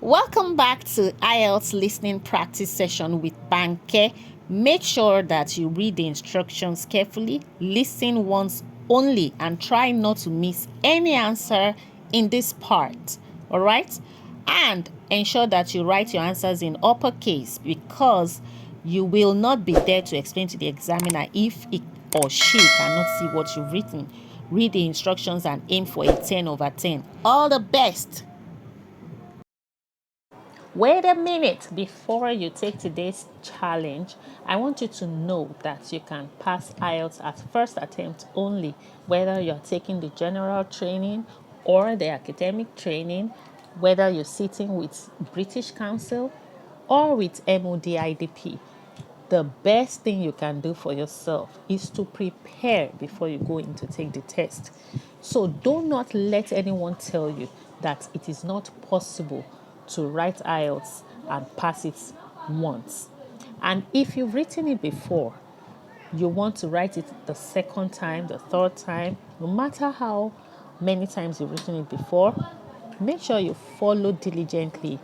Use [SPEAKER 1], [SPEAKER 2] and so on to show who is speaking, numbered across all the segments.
[SPEAKER 1] Welcome back to IELTS listening practice session with Banke. Make sure that you read the instructions carefully, listen once only, and try not to miss any answer in this part. Alright? And ensure that you write your answers in uppercase, because you will not be there to explain to the examiner if he or she cannot see what you've written. Read the instructions and aim for a 10 over 10. All the best! Wait a minute before you take today's challenge. I want you to know that you can pass IELTS at first attempt only, whether you're taking the general training or the academic training, whether you're sitting with British Council or with MODIDP. The best thing you can do for yourself is to prepare before you go in to take the test. So do not let anyone tell you that it is not possible to write IELTS and pass it once. And if you've written it before, you want to write it the second time, the third time, no matter how many times you've written it before, make sure you follow diligently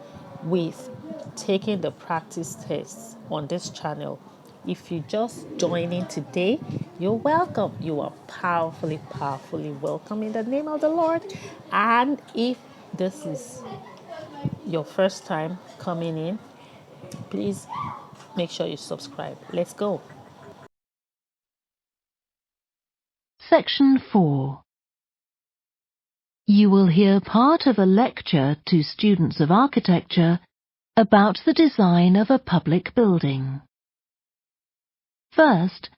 [SPEAKER 1] with taking the practice tests on this channel. If you just join in today, you're welcome. You are powerfully welcome in the name of the Lord. And if this is your first time coming in, please make sure you subscribe. Let's go.
[SPEAKER 2] Section 4. You will hear part of a lecture to students of architecture about the design of a public building. First,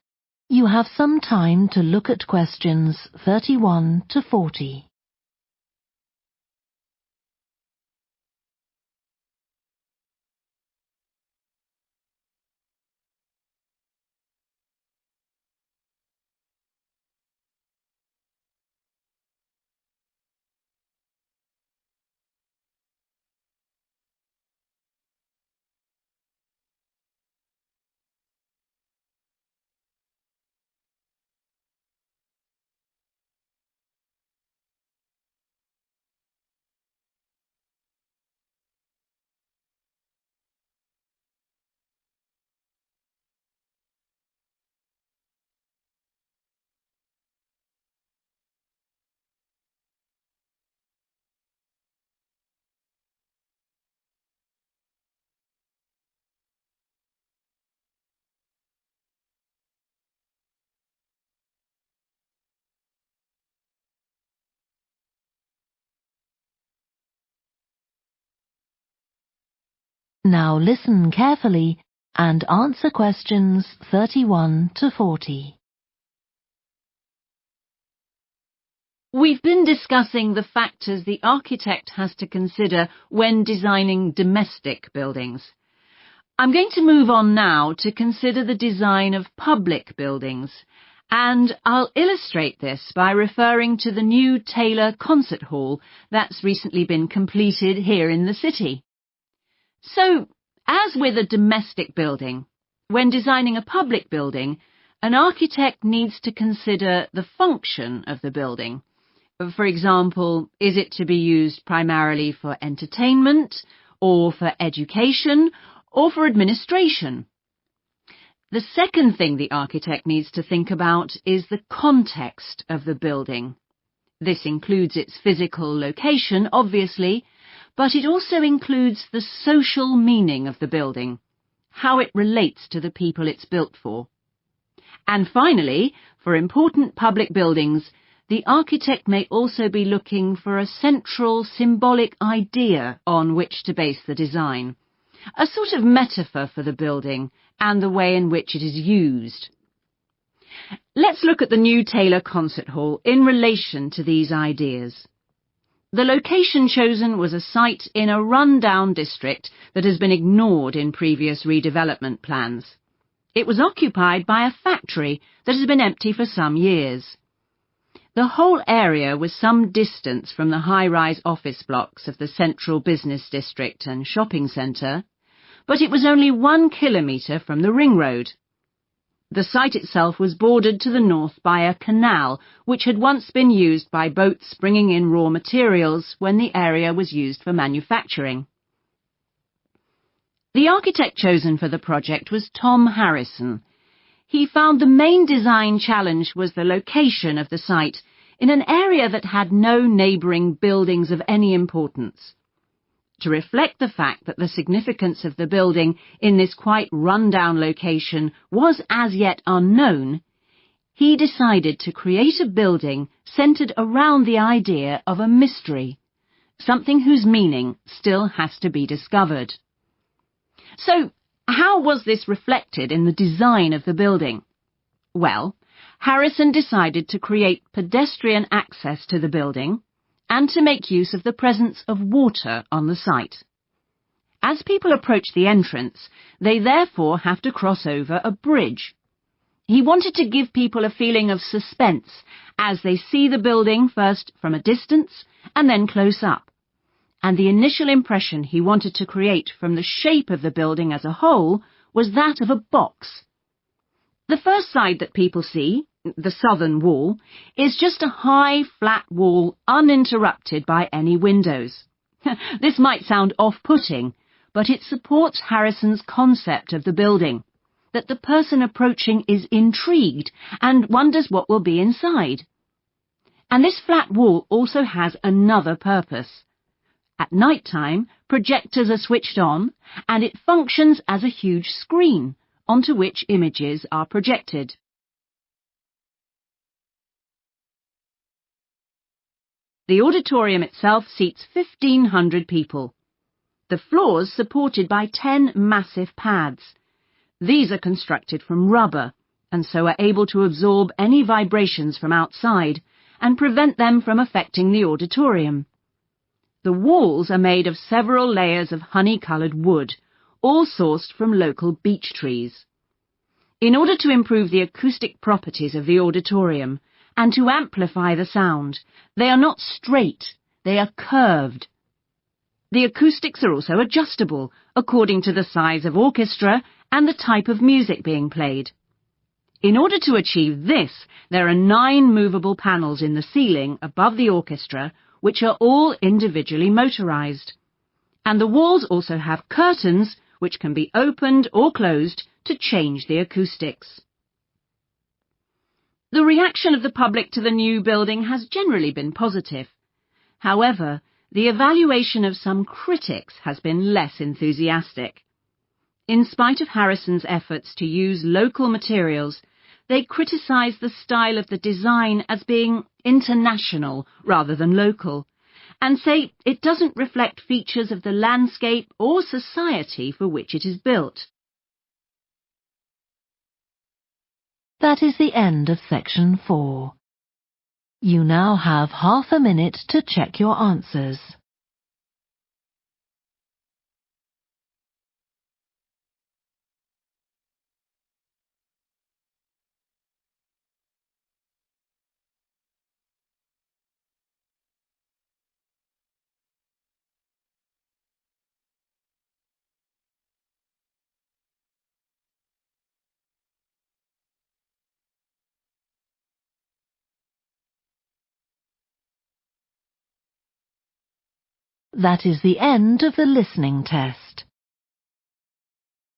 [SPEAKER 2] you have some time to look at questions 31 to 40. Now listen carefully and answer questions 31 to 40.
[SPEAKER 3] We've been discussing the factors the architect has to consider when designing domestic buildings. I'm going to move on now to consider the design of public buildings, and I'll illustrate this by referring to the new Taylor Concert Hall that's recently been completed here in the city. So, as with a domestic building, when designing a public building, an architect needs to consider the function of the building. For example, is it to be used primarily for entertainment, or for education, or for administration? The second thing the architect needs to think about is the context of the building. This includes its physical location, obviously, but it also includes the social meaning of the building, how it relates to the people it's built for. And finally, for important public buildings, the architect may also be looking for a central symbolic idea on which to base the design, a sort of metaphor for the building and the way in which it is used. Let's look at the new Taylor Concert Hall in relation to these ideas. The location chosen was a site in a run-down district that has been ignored in previous redevelopment plans. It was occupied by a factory that has been empty for some years. The whole area was some distance from the high-rise office blocks of the central business district and shopping centre, but it was only 1 kilometre from the ring road. The site itself was bordered to the north by a canal, which had once been used by boats bringing in raw materials when the area was used for manufacturing. The architect chosen for the project was Tom Harrison. He found the main design challenge was the location of the site in an area that had no neighbouring buildings of any importance. To reflect the fact that the significance of the building in this quite run-down location was as yet unknown, he decided to create a building centred around the idea of a mystery, something whose meaning still has to be discovered. So, how was this reflected in the design of the building? Well, Harrison decided to create pedestrian access to the building and to make use of the presence of water on the site. As people approach the entrance, they therefore have to cross over a bridge. He wanted to give people a feeling of suspense as they see the building first from a distance and then close up. And the initial impression he wanted to create from the shape of the building as a whole was that of a box. The first side that people see, the southern wall, is just a high, flat wall uninterrupted by any windows. This might sound off-putting, but it supports Harrison's concept of the building, that the person approaching is intrigued and wonders what will be inside. And this flat wall also has another purpose. At night time, projectors are switched on, and it functions as a huge screen, onto which images are projected. The auditorium itself seats 1,500 people. The floors supported by 10 massive pads. These are constructed from rubber, and so are able to absorb any vibrations from outside and prevent them from affecting the auditorium. The walls are made of several layers of honey-coloured wood, all sourced from local beech trees. In order to improve the acoustic properties of the auditorium and to amplify the sound, they are not straight, they are curved. The acoustics are also adjustable according to the size of orchestra and the type of music being played. In order to achieve this, there are 9 movable panels in the ceiling above the orchestra, which are all individually motorized. And the walls also have curtains, which can be opened or closed to change the acoustics. The reaction of the public to the new building has generally been positive. However, the evaluation of some critics has been less enthusiastic. In spite of Harrison's efforts to use local materials, they criticise the style of the design as being international rather than local, and say it doesn't reflect features of the landscape or society for which it is built.
[SPEAKER 2] That is the end of section 4. You now have half a minute to check your answers. That is the end of the listening test.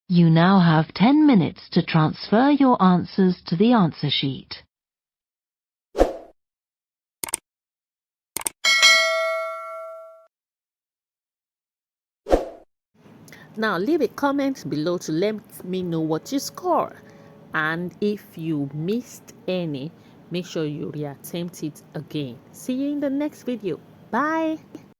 [SPEAKER 2] You now have 10 minutes to transfer your answers to the answer sheet.
[SPEAKER 1] Now leave a comment below to let me know what you score. And if you missed any, make sure you reattempt it again. See you in the next video. Bye.